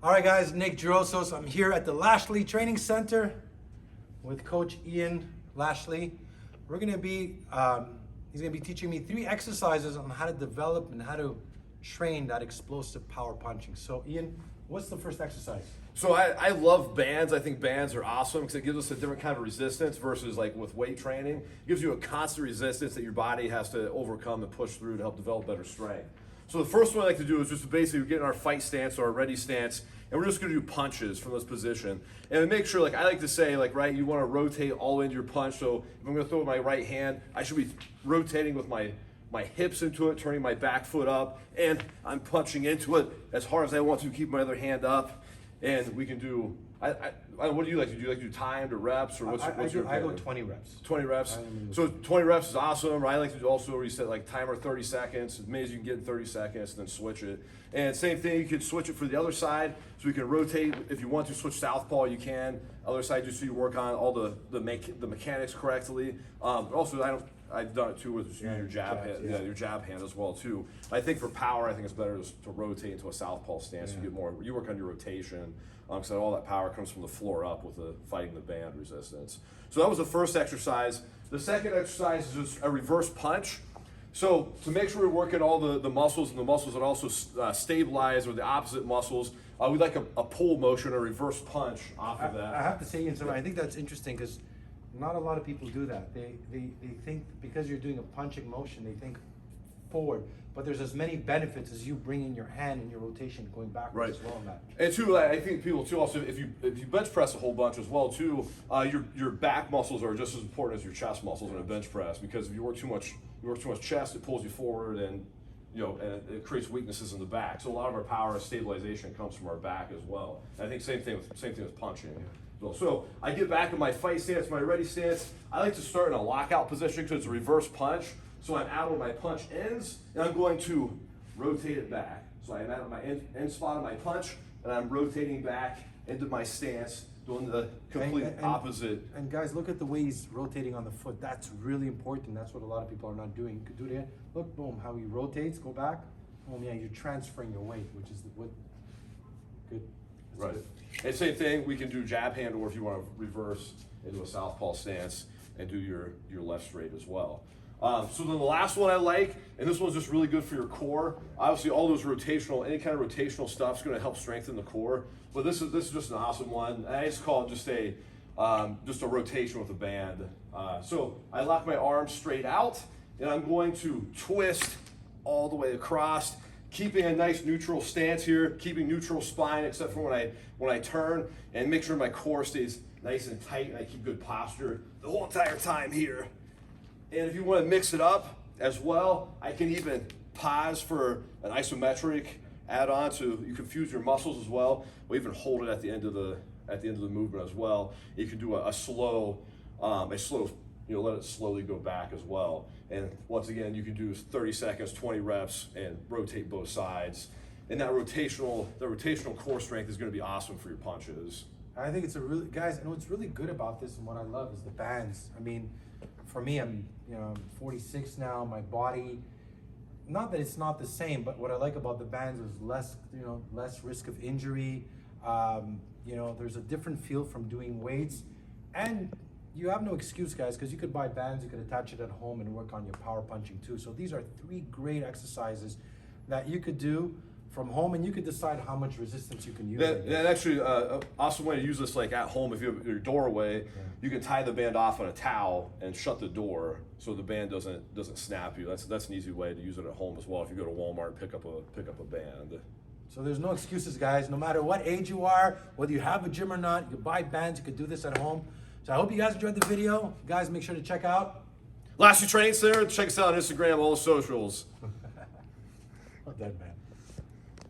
All right, guys, Nick Gerosos. I'm here at the Lashley Training Center with Coach Ian Lashley. We're gonna be, he's gonna be teaching me 3 exercises on how to develop and how to train that explosive power punching. So Ian, what's the first exercise? So I love bands. I think bands are awesome because it gives us a different kind of resistance versus like with weight training. It gives you a constant resistance that your body has to overcome and push through to help develop better strength. So the first one I like to do is just basically get in our fight stance or our ready stance, and we're just gonna do punches from this position. And make sure, like I like to say, like, right, you wanna rotate all into your punch. So if I'm gonna throw with my right hand, I should be rotating with my hips into it, turning my back foot up, and I'm punching into it as hard as I want to, keep my other hand up. And we can do, what do you like to do? You like to do timed or reps, or what's your I go 20 reps. 20 reps. So 20 reps is awesome. I like to do also reset like timer 30 seconds, as many as you can get in 30 seconds, and then switch it. And same thing, you can switch it for the other side. So you can rotate, if you want to switch southpaw, you can. Other side, just so you work on all the mechanics correctly. Also, I've done it too with your jab hand, your jab hand as well too. I think for power, I think it's better to rotate into a southpaw stance. You get more. You work on your rotation, because all that power comes from the floor up with the fighting the band resistance. So that was the first exercise. The second exercise is just a reverse punch. So to make sure we're working all the muscles and the muscles that also stabilize, or the opposite muscles, we like a pull motion, a reverse punch off of that. I have to say, Ian, so I think that's interesting because not a lot of people do that. They think because you're doing a punching motion, they think forward. But there's as many benefits as you bringing your hand and your rotation going backwards as well on that. And two, I think people too also, if you bench press a whole bunch as well too, your back muscles are just as important as your chest muscles in a bench press, because if you work too much chest, it pulls you forward, and and it creates weaknesses in the back. So a lot of our power and stabilization comes from our back as well. And I think same thing with punching. So I get back in my fight stance, my ready stance. I like to start in a lockout position because it's a reverse punch. So I'm out where my punch ends, and I'm going to rotate it back. So I'm at my end spot of my punch, and I'm rotating back into my stance, doing the complete opposite. And guys, look at the way he's rotating on the foot. That's really important. That's what a lot of people are not doing. You could do that. Look, boom, how he rotates, go back. Boom, yeah, you're transferring your weight, which is good. That's right. Good. And same thing, we can do jab hand, or if you want to reverse into a southpaw stance and do your left straight as well. So then the last one I like, and this one's just really good for your core. Obviously, all those any kind of rotational stuff is going to help strengthen the core. But this is just an awesome one. I just call it just a rotation with a band. So I lock my arms straight out, and I'm going to twist all the way across, keeping a nice neutral stance here, keeping neutral spine except for when I turn, and make sure my core stays nice and tight, and I keep good posture the whole entire time here. And if you want to mix it up as well, I can even pause for an isometric add-on, so you can fuse your muscles as well. We'll even hold it at the end of the movement as well. You can do a slow, let it slowly go back as well. And once again, you can do 30 seconds, 20 reps, and rotate both sides. And that rotational core strength is going to be awesome for your punches. I think it's guys, and what's really good about this and what I love is the bands. I mean, for me, I'm 46 now. My body, not that it's not the same, but what I like about the bands is less risk of injury. There's a different feel from doing weights, and you have no excuse, guys, because you could buy bands, you could attach it at home and work on your power punching too. So these are 3 great exercises that you could do from home, and you could decide how much resistance you can use. That actually, awesome way to use this, like at home, if you have your doorway, you can tie the band off on a towel and shut the door so the band doesn't snap you. That's an easy way to use it at home as well. If you go to Walmart and pick up a band. So there's no excuses, guys. No matter what age you are, whether you have a gym or not, you can buy bands. You could do this at home. So I hope you guys enjoyed the video. Guys, make sure to check out Lashley Training Center. Check us out on Instagram, all the socials. Not that bad.